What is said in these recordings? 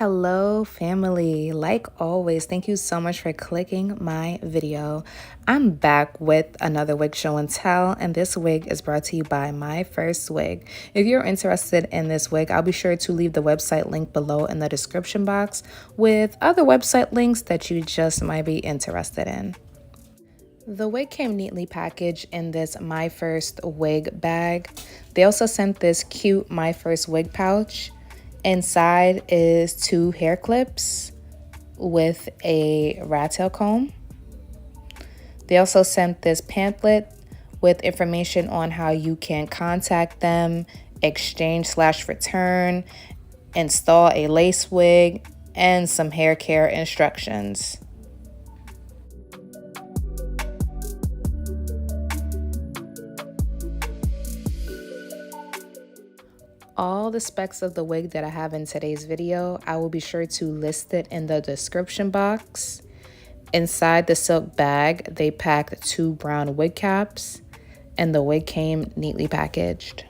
Hello family. Like always, thank you so much for clicking my video. I'm back with another wig show and tell, and this wig is brought to you by Myfirstwig. If you're interested in this wig, I'll be sure to leave the website link below in the description box with other website links that you just might be interested in. The wig came neatly packaged in this Myfirstwig bag. They also sent this cute Myfirstwig pouch. Inside is 2 hair clips with a rat tail comb. They also sent this pamphlet with information on how you can contact them, exchange/return, install a lace wig, and some hair care instructions. All the specs of the wig that I have in today's video, I will be sure to list it in the description box. Inside the silk bag, they packed 2 brown wig caps, and the wig came neatly packaged.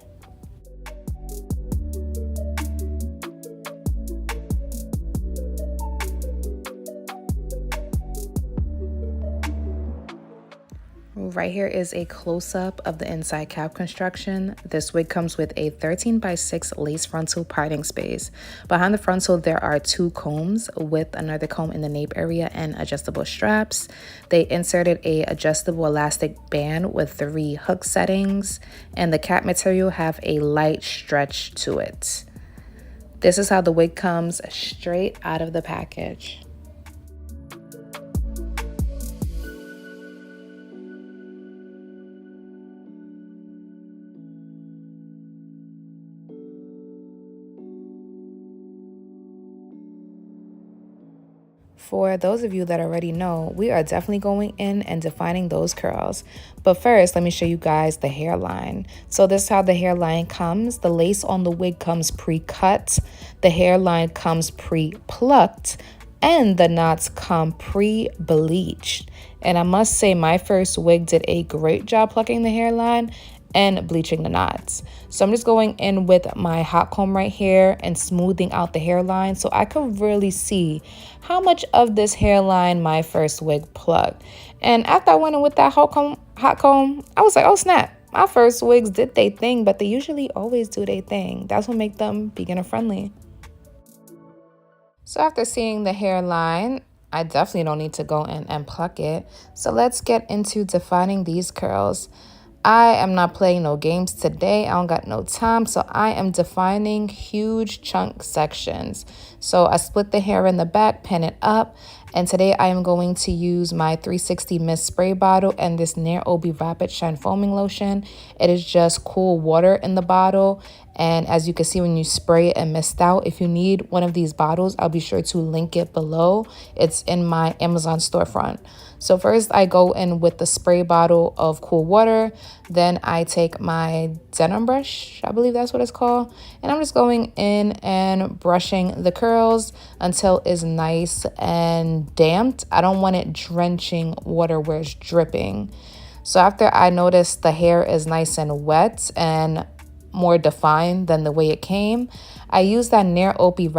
Right here is a close-up of the inside cap construction. This wig comes with a 13x6 lace frontal parting space. Behind the frontal, there are 2 combs with another comb in the nape area and adjustable straps. They inserted a adjustable elastic band with 3 hook settings, and the cap material have a light stretch to it. This is how the wig comes straight out of the package. For those of you that already know, we are definitely going in and defining those curls. But first, let me show you guys the hairline. So this is how the hairline comes. The lace on the wig comes pre-cut. The hairline comes pre-plucked. And the knots come pre-bleached. And I must say, Myfirstwig did a great job plucking the hairline and bleaching the knots. So I'm just going in with my hot comb right here and smoothing out the hairline so I can really see how much of this hairline Myfirstwig plucked. And after I went in with that hot comb, I was like, oh snap, Myfirstwigs did they thing, but they usually always do their thing. That's what makes them beginner friendly. So after seeing the hairline, I definitely don't need to go in and pluck it. So let's get into defining these curls. I am not playing no games today. I don't got no time. So I am defining huge chunk sections. So I split the hair in the back, pin it up. And today I am going to use my 360 mist spray bottle and this 𝐏𝐫𝐞 Rapid Shine Foaming Lotion. It is just cool water in the bottle. And as you can see when you spray it and mist out, if you need one of these bottles, I'll be sure to link it below. It's in my Amazon storefront. So first I go in with the spray bottle of cool water. Then I take my denim brush, I believe that's what it's called. And I'm just going in and brushing the curls until it's nice and damped. I don't want it drenching water where it's dripping. So after I notice the hair is nice and wet and more defined than the way it came, I use that 𝐏𝐵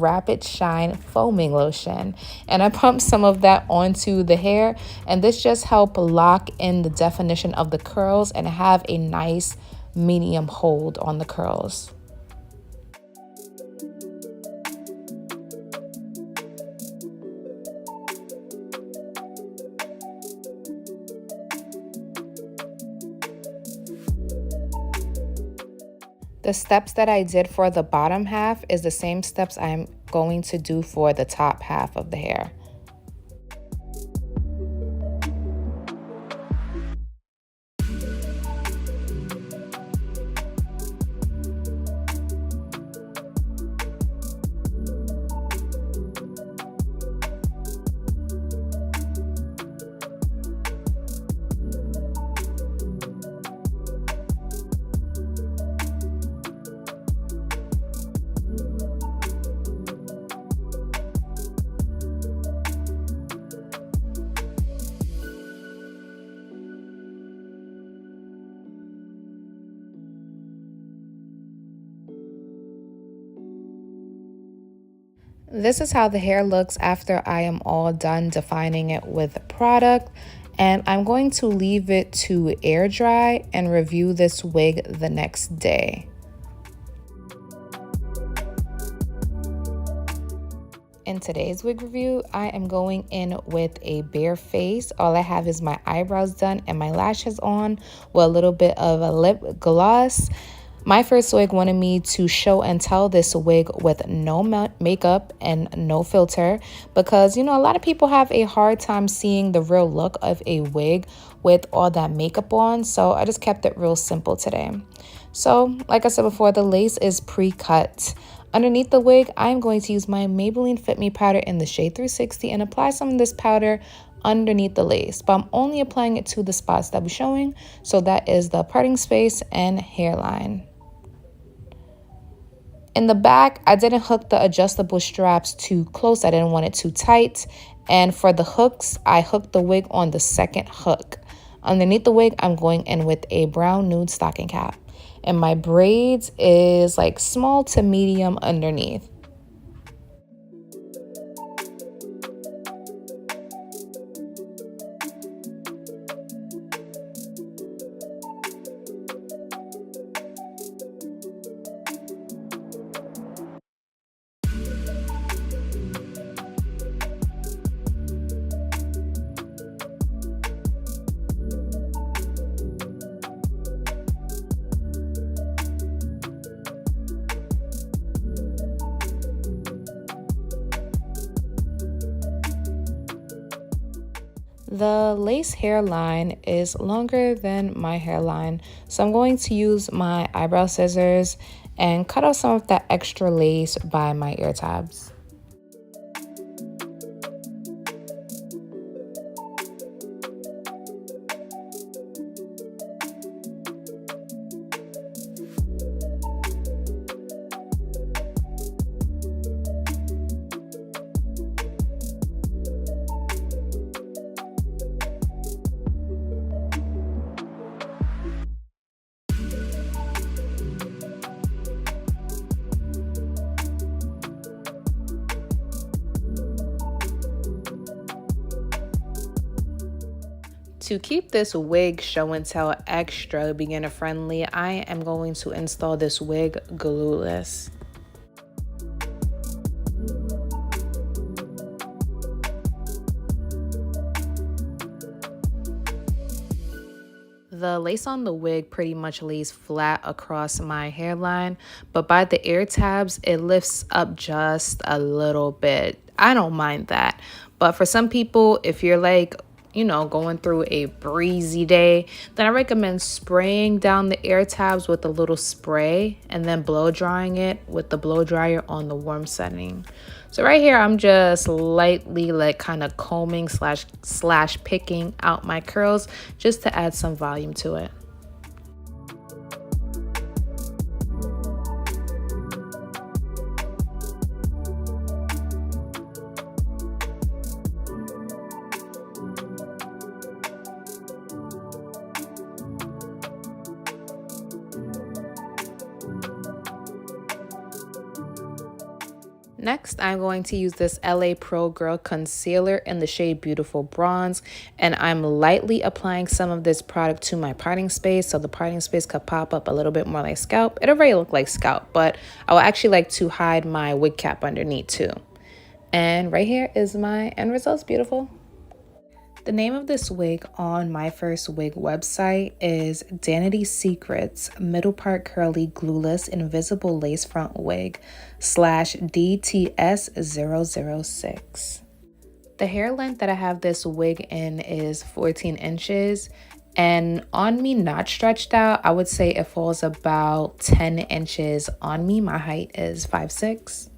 Rapid Shine Foaming Lotion, and I pump some of that onto the hair, and this just helps lock in the definition of the curls and have a nice medium hold on the curls. The steps that I did for the bottom half is the same steps I'm going to do for the top half of the hair. This is how the hair looks after I am all done defining it with product. And I'm going to leave it to air dry and review this wig the next day. In today's wig review, I am going in with a bare face. All I have is my eyebrows done and my lashes on with a little bit of a lip gloss. Myfirstwig wanted me to show and tell this wig with no makeup and no filter because, you know, a lot of people have a hard time seeing the real look of a wig with all that makeup on. So I just kept it real simple today. So like I said before, the lace is pre-cut. Underneath the wig, I'm going to use my Maybelline Fit Me powder in the shade 360 and apply some of this powder underneath the lace, but I'm only applying it to the spots that we're showing. So that is the parting space and hairline. In the back, I didn't hook the adjustable straps too close. I didn't want it too tight. And for the hooks, I hooked the wig on the second hook. Underneath the wig, I'm going in with a brown nude stocking cap. And my braids is like small to medium underneath. The lace hairline is longer than my hairline, so I'm going to use my eyebrow scissors and cut off some of that extra lace by my ear tabs. To keep this wig show and tell extra beginner friendly, I am going to install this wig glueless. The lace on the wig pretty much lays flat across my hairline, but by the ear tabs, it lifts up just a little bit. I don't mind that. But for some people, if you're like, you know, going through a breezy day, then I recommend spraying down the ear tabs with a little spray and then blow drying it with the blow dryer on the warm setting. So right here, I'm just lightly like kind of combing slash picking out my curls just to add some volume to it. Next, I'm going to use this LA Pro Girl Concealer in the shade Beautiful Bronze, and I'm lightly applying some of this product to my parting space so the parting space could pop up a little bit more like scalp. It already looked like scalp, but I would actually like to hide my wig cap underneath too. And right here is my end results, beautiful. The name of this wig on Myfirstwig website is Dainty Secrets Middle Part Curly Glueless Invisible Lace Front Wig / DTS006. The hair length that I have this wig in is 14 inches. And on me, not stretched out, I would say it falls about 10 inches on me. My height is 5'6".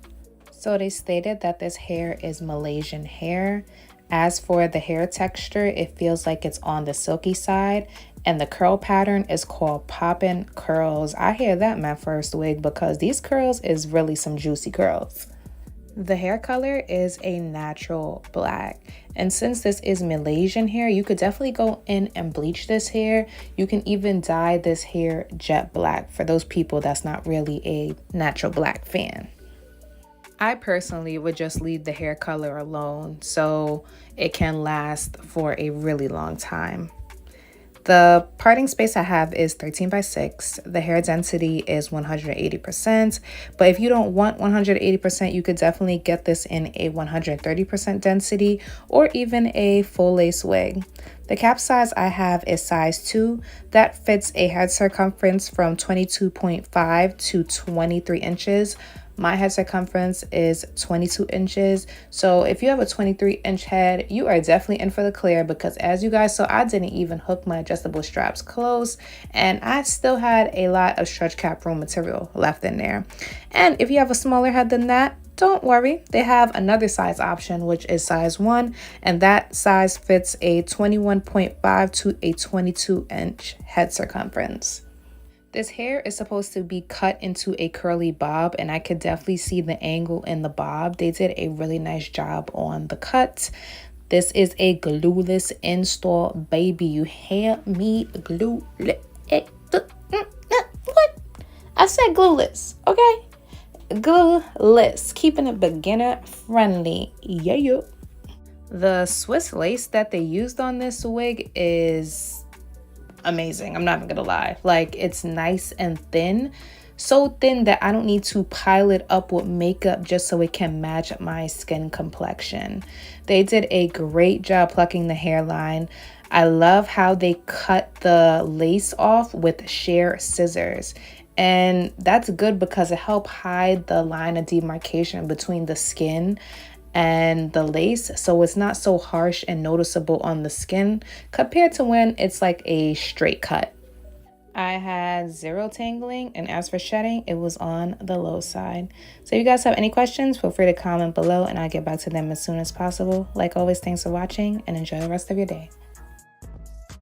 So they stated that this hair is Malaysian hair. As for the hair texture, it feels like it's on the silky side, and the curl pattern is called Poppin curls. I hear that my first wig because these curls is really some juicy curls. The hair color is a natural black, and since this is Malaysian hair, you could definitely go in and bleach this hair. You can even dye this hair jet black for those people that's not really a natural black fan. I personally would just leave the hair color alone so it can last for a really long time. The parting space I have is 13 by 6. The hair density is 180%. But if you don't want 180%, you could definitely get this in a 130% density or even a full lace wig. The cap size I have is size 2. That fits a head circumference from 22.5 to 23 inches. My head circumference is 22 inches. So if you have a 23-inch head, you are definitely in for the clear, because as you guys saw, I didn't even hook my adjustable straps close and I still had a lot of stretch cap room material left in there. And if you have a smaller head than that, don't worry, they have another size option, which is size 1, and that size fits a 21.5 to a 22-inch head circumference. This hair is supposed to be cut into a curly bob, and I could definitely see the angle in the bob. They did a really nice job on the cut. This is a glueless install, baby. You hear me? Glueless. What? I said glueless, okay? Glueless, keeping it beginner friendly. Yeah. The Swiss lace that they used on this wig is amazing. I'm not even gonna lie. Like, it's nice and thin, so thin that I don't need to pile it up with makeup just so it can match my skin complexion. They did a great job plucking the hairline. I love how they cut the lace off with shear scissors, and that's good because it helped hide the line of demarcation between the skin and the lace, so it's not so harsh and noticeable on the skin compared to when it's like a straight cut. I had 0 tangling, and as for shedding, it was on the low side. So if you guys have any questions, feel free to comment below and I'll get back to them as soon as possible. Like always, thanks for watching and enjoy the rest of your day.